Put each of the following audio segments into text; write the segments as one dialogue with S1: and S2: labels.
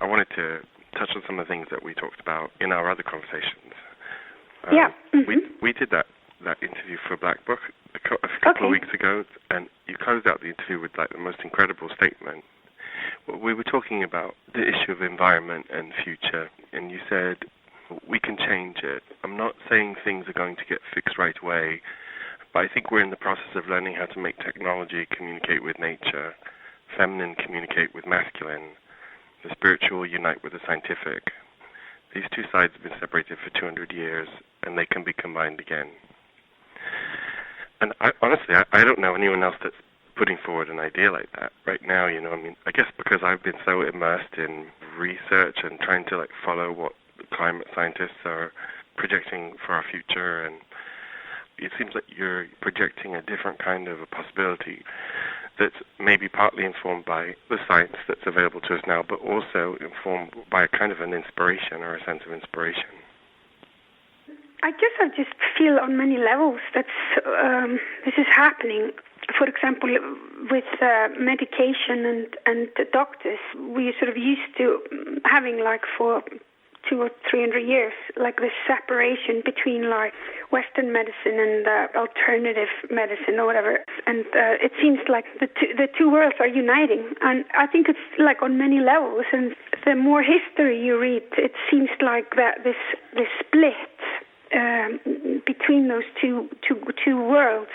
S1: I wanted to touch on some of the things that we talked about in our other conversations. We did that interview for Black Book a couple of weeks ago, and you closed out the interview with like the most incredible statement. We were talking about the issue of environment and future, and you said, we can change it. I'm not saying things are going to get fixed right away, but I think we're in the process of learning how to make technology communicate with nature, feminine communicate with masculine, the spiritual unite with the scientific. These two sides have been separated for 200 years, and they can be combined again. And honestly, I don't know anyone else that's putting forward an idea like that right now. I guess because I've been so immersed in research and trying to follow what the climate scientists are projecting for our future, and it seems like you're projecting a different kind of a possibility that's maybe partly informed by the science that's available to us now, but also informed by a kind of an inspiration or a sense of inspiration.
S2: I guess I just feel on many levels that this is happening. For example, with medication and doctors, we sort of used to having for 200 or 300 years, this separation between Western medicine and alternative medicine or whatever. And it seems like the two worlds are uniting. And I think it's on many levels. And the more history you read, it seems like that this split between those two worlds,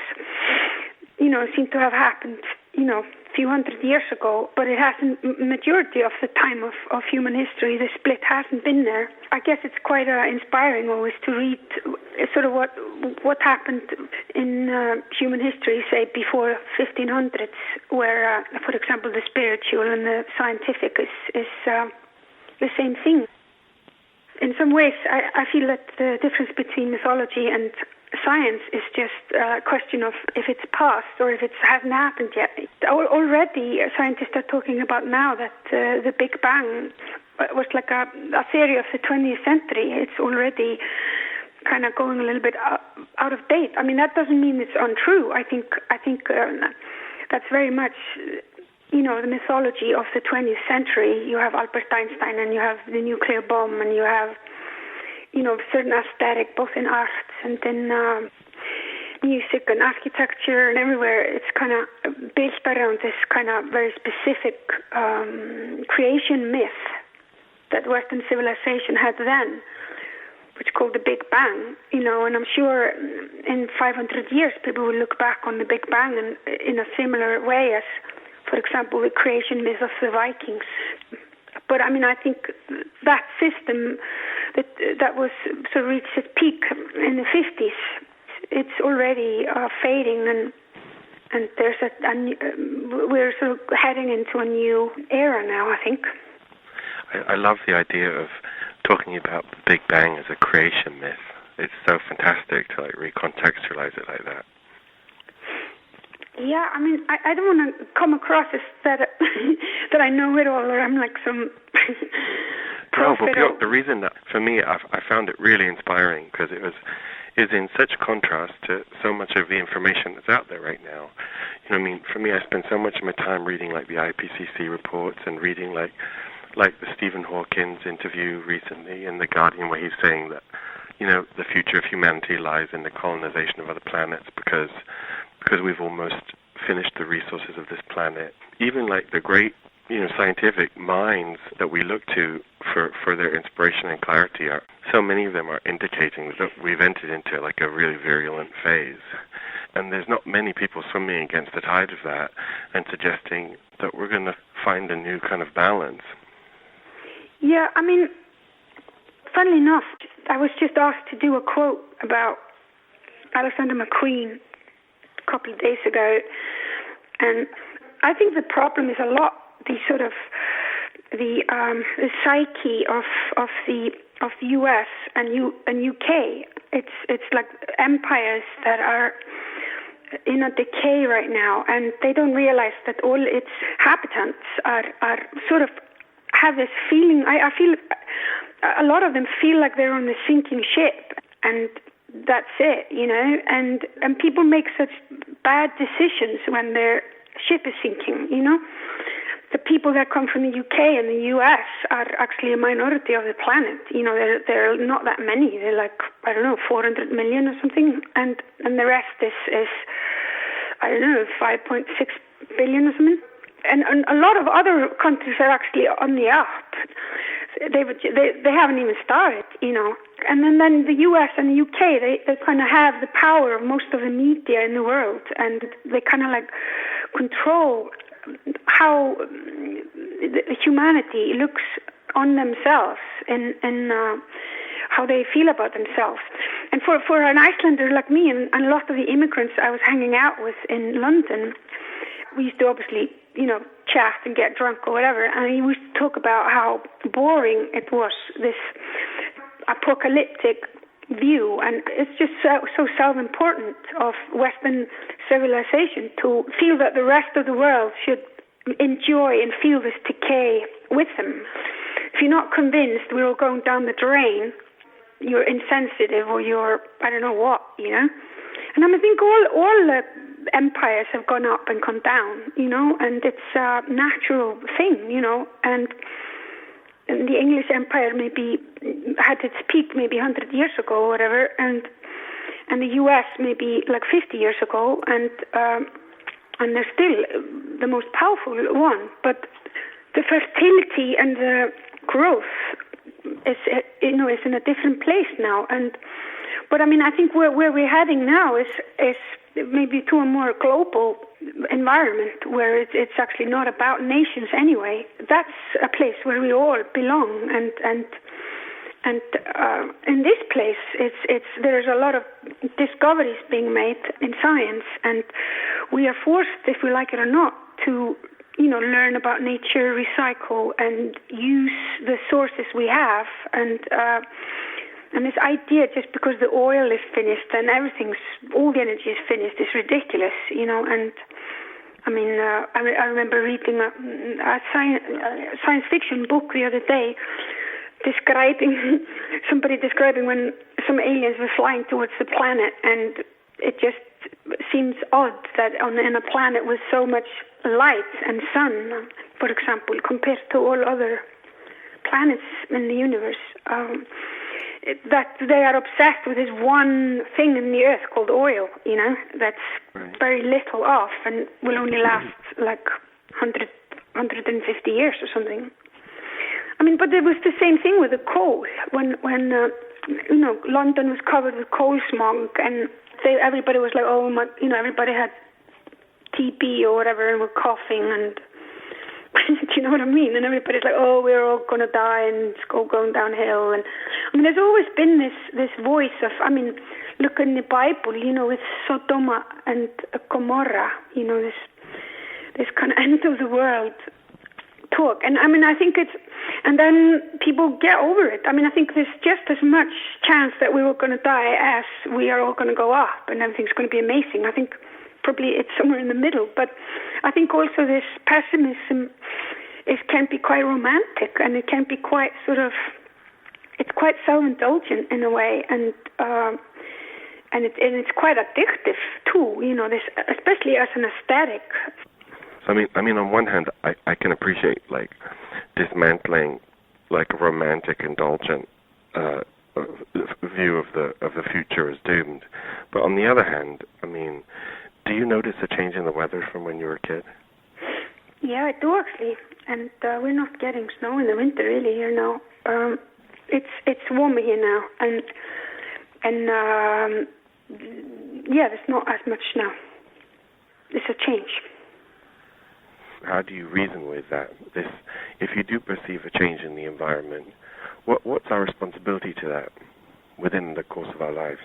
S2: seemed to have happened, a few hundred years ago, but it hasn't, majority of the time of human history, the split hasn't been there. I guess it's quite inspiring always to read sort of what happened in human history, say, before 1500s, where, for example, the spiritual and the scientific is the same thing. In some ways, I feel that the difference between mythology and science is just a question of if it's past or if it hasn't happened yet. Already, scientists are talking about now that the Big Bang was like a theory of the 20th century. It's already kind of going a little bit out of date. I mean, that doesn't mean it's untrue. I think that's very much, the mythology of the 20th century. You have Albert Einstein, and you have the nuclear bomb, and you have certain aesthetic, both in arts and in music and architecture and everywhere. It's kind of built around this kind of very specific creation myth that Western civilization had then, which called the Big Bang. And I'm sure in 500 years people will look back on the Big Bang and in a similar way as, for example, the creation myth of the Vikings. But I mean, I think that system that was sort of reached its peak in the 50s, it's already fading, and there's we're sort of heading into a new era now, I think.
S1: I love the idea of talking about the Big Bang as a creation myth. It's so fantastic to recontextualize it like that.
S2: Yeah, I mean, I don't want to come across as that that I know it all, or I'm like some prophet.
S1: No, but the reason that, for me, I found it really inspiring because it is in such contrast to so much of the information that's out there right now. For me, I spend so much of my time reading the IPCC reports and reading like the Stephen Hawking's interview recently in The Guardian, where he's saying that the future of humanity lies in the colonization of other planets because we've almost finished the resources of this planet. Even the great, scientific minds that we look to for their inspiration and clarity so many of them are indicating that we've entered into a really virulent phase. And there's not many people swimming against the tide of that and suggesting that we're going to find a new kind of balance.
S2: Yeah, I mean, funnily enough, I was just asked to do a quote about Alexander McQueen a couple of days ago, and I think the problem is a lot the sort of the psyche of the US and UK. It's like empires that are in a decay right now, and they don't realize that all its inhabitants are sort of have this feeling. I feel a lot of them feel like they're on a sinking ship, and that's it, and people make such bad decisions when their ship is sinking, the people that come from the UK and the US are actually a minority of the planet. You know, there are not that many. They're like, I don't know, 400 million or something, and the rest is I don't know, 5.6 billion or something. And a lot of other countries are actually on the up. They haven't even started, you know. And then the US and the UK, they kind of have the power of most of the media in the world, and they kind of like control how humanity looks on themselves and how they feel about themselves. And for an Icelander like me and a lot of the immigrants I was hanging out with in London, we used to obviously, you know, chat and get drunk or whatever, and we used to talk about how boring it was, this apocalyptic view, and it's just so self-important of Western civilization to feel that the rest of the world should enjoy and feel this decay with them. If you're not convinced we're all going down the drain, you're insensitive or you're I don't know what, you know. And I think all empires have gone up and gone down, you know, and it's a natural thing, you know. And the English Empire maybe had its peak maybe 100 years ago or whatever, and the US maybe like 50 years ago, and they're still the most powerful one. But the fertility and the growth is, you know, is in a different place now. But I mean, I think where we're heading now is maybe to a more global environment where it's actually not about nations anyway. That's a place where we all belong, and in this place, there's a lot of discoveries being made in science, and we are forced, if we like it or not, to, you know, learn about nature, recycle, and use the sources we have, and this idea just because the oil is finished and all the energy is finished is ridiculous, you know. And I mean, I remember reading a science fiction book the other day, somebody describing when some aliens were flying towards the planet, and it just seems odd that in a planet with so much light and sun, for example, compared to all other planets in the universe, that they are obsessed with this one thing in the earth called oil, you know, that's very little off and will only last like 150 years or something. I mean, but it was the same thing with the coal. When you know, London was covered with coal smog, and everybody was like, oh my, you know, everybody had TB or whatever and were coughing, and do you know what I mean? And everybody's like, oh, we're all going to die and it's all going downhill. And I mean, there's always been this voice of, I mean, look in the Bible, you know, with Sodom and Gomorrah, you know, this kind of end of the world talk. And I mean, I think and then people get over it. I mean, I think there's just as much chance that we were going to die as we are all going to go up and everything's going to be amazing. I think probably it's somewhere in the middle. But I think also this pessimism can be quite romantic, and it can be quite it's quite self-indulgent in a way, and it's quite addictive too, you know, this, especially as an aesthetic.
S1: So I mean, on one hand, I can appreciate like dismantling like a romantic, indulgent view of the future as doomed, but on the other hand, I mean, do you notice a change in the weather from when you were a kid?
S2: Yeah, I do actually, and we're not getting snow in the winter really here now. It's warmer here now, and yeah, there's not as much snow. It's a change.
S1: How do you reason with that? If you do perceive a change in the environment, what's our responsibility to that within the course of our lives?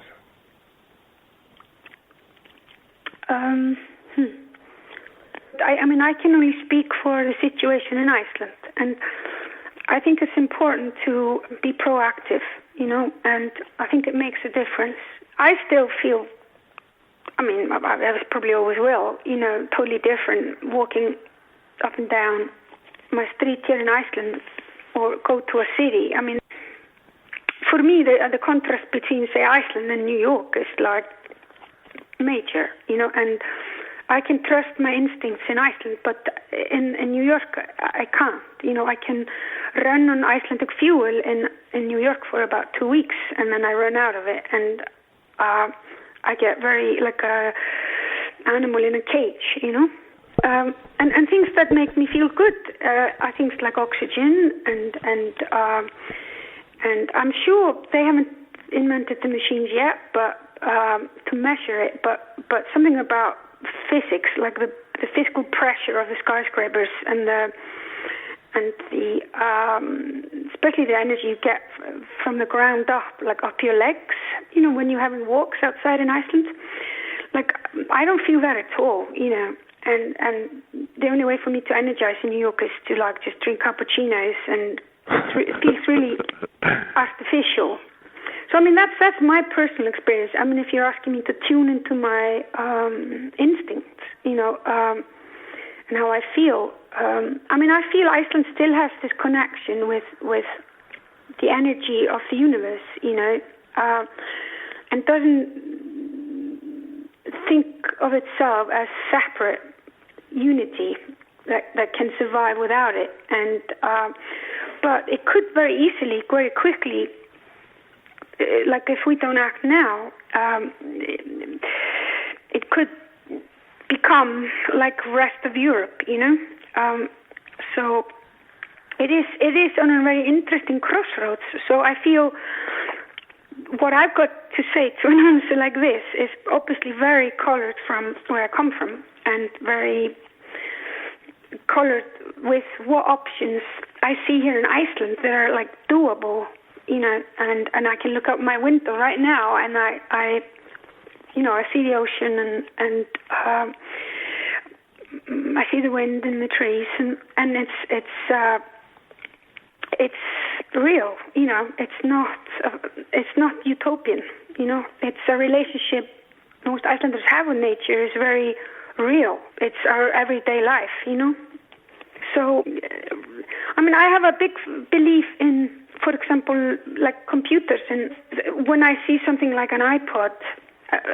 S2: I mean, I can only speak for the situation in Iceland, and I think it's important to be proactive, you know, and I think it makes a difference. I still feel, I mean, I was probably always will, you know, totally different walking up and down my street here in Iceland or go to a city. I mean, for me, the contrast between, say, Iceland and New York is like major, you know, and I can trust my instincts in Iceland, but in New York I can't. I can run on Icelandic fuel in New York for about 2 weeks, and then I run out of it, and I get very like a animal in a cage, and things that make me feel good are things like oxygen, and I'm sure they haven't invented the machines yet, but to measure it, but something about physics, like the physical pressure of the skyscrapers and the especially the energy you get from the ground up, like up your legs, when you're having walks outside in Iceland. Like, I don't feel that at all, and the only way for me to energize in New York is to like just drink cappuccinos, and it feels really artificial. So, that's my personal experience. If you're asking me to tune into my instincts, and how I feel, I feel Iceland still has this connection with the energy of the universe, and doesn't think of itself as separate unity that can survive without it. And but it could very easily, very quickly, like if we don't act now, it could become like the rest of Europe, So it is on a very interesting crossroads. So I feel what I've got to say to an answer like this is obviously very colored from where I come from, and very colored with what options I see here in Iceland that are like doable, and I can look out my window right now, and I see the ocean, and I see the wind in the trees, and it's real, it's not utopian, it's a relationship most Icelanders have with nature is very real. It's our everyday life, So, I have a big belief in, for example, like computers, and when I see something like an iPod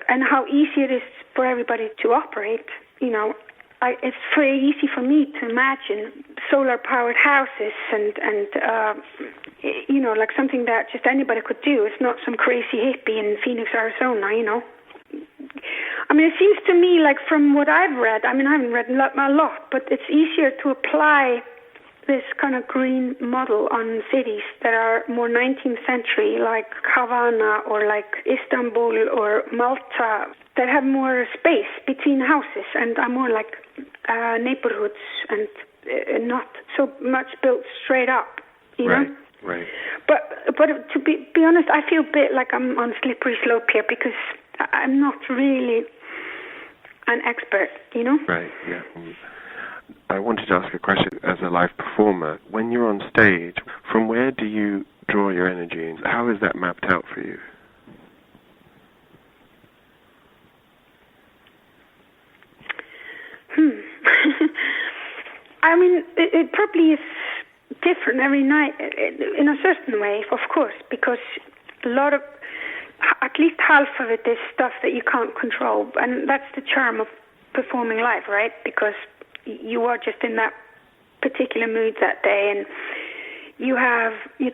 S2: and how easy it is for everybody to operate, it's very easy for me to imagine solar-powered houses and like something that just anybody could do. It's not some crazy hippie in Phoenix, Arizona, It seems to me, like from what I've read, I haven't read a lot, but it's easier to apply this kind of green model on cities that are more 19th century, like Havana or like Istanbul or Malta, that have more space between houses and are more like neighborhoods and not so much built straight up,
S1: Right.
S2: But to be honest, I feel a bit like I'm on slippery slope here because I'm not really an expert,
S1: Right, yeah. I wanted to ask a question as a live performer. When you're on stage, from where do you draw your energy? How is that mapped out for you?
S2: It probably is different every night in a certain way, of course, because a lot of, at least half of it is stuff that you can't control, and that's the charm of performing live, right? Because you are just in that particular mood that day, and you're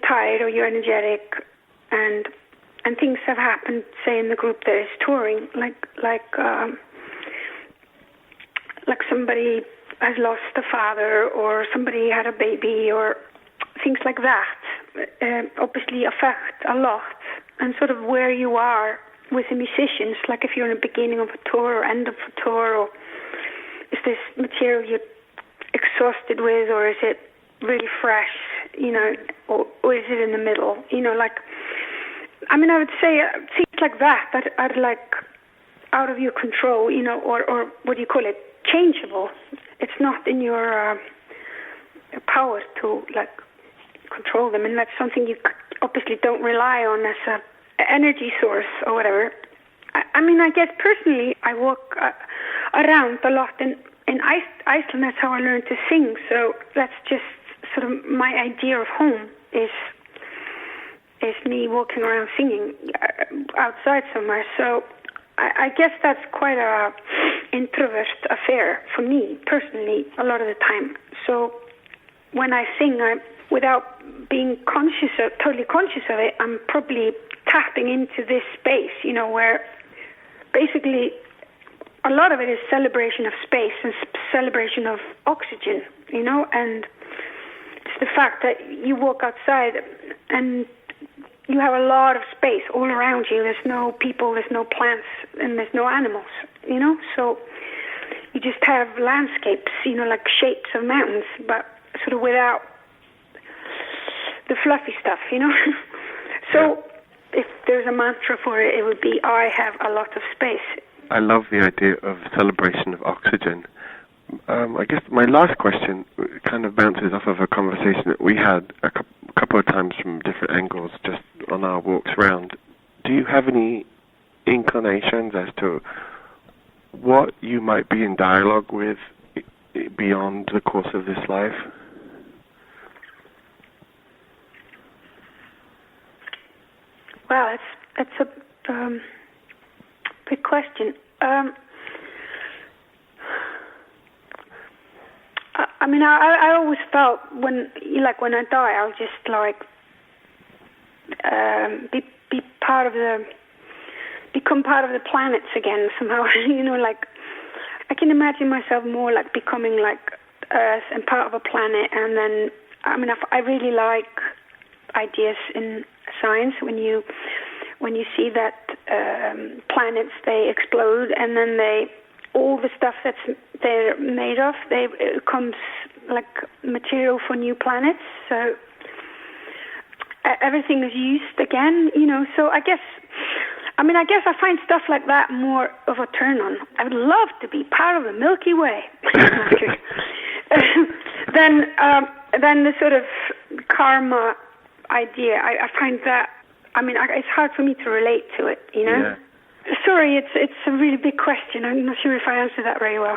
S2: tired or you're energetic, and things have happened, say in the group that is touring, like somebody has lost a father, or somebody had a baby, or things like that, obviously affect a lot, and sort of where you are with the musicians, like if you're in the beginning of a tour or end of a tour, or is this material you're exhausted with, or is it really fresh, or is it in the middle, I would say things like that are like out of your control, or what do you call it, changeable. It's not in your power to control them, and that's something you obviously don't rely on as a energy source or whatever. I guess personally I walk around a lot in Iceland. That's how I learned to sing, so that's just sort of my idea of home is me walking around singing outside somewhere. So I guess that's quite a introvert affair for me personally a lot of the time. So when I sing, without being totally conscious of it, I'm probably tapping into this space, where basically a lot of it is celebration of space and celebration of oxygen, and it's the fact that you walk outside and you have a lot of space all around you. There's no people, there's no plants, and there's no animals, so you just have landscapes, like shapes of mountains, but sort of without the fluffy stuff, So if there's a mantra for it, it would be, I have a lot of space.
S1: I love the idea of celebration of oxygen. I guess my last question kind of bounces off of a conversation that we had a couple of times from different angles just on our walks around. Do you have any inclinations as to what you might be in dialogue with beyond the course of this life?
S2: Wow, that's a big question. I always felt when I die, I'll just become part of the planets again somehow. I can imagine myself more like becoming like Earth and part of a planet. And then, I really like ideas in science when you see that planets, they explode and then all the stuff they're made of, it comes like material for new planets. So everything is used again, So I guess I find stuff like that more of a turn on. I would love to be part of the Milky Way. Then the sort of karma idea, I find that, it's hard for me to relate to it,
S1: Yeah.
S2: Sorry, it's a really big question. I'm not sure if I answered that very well.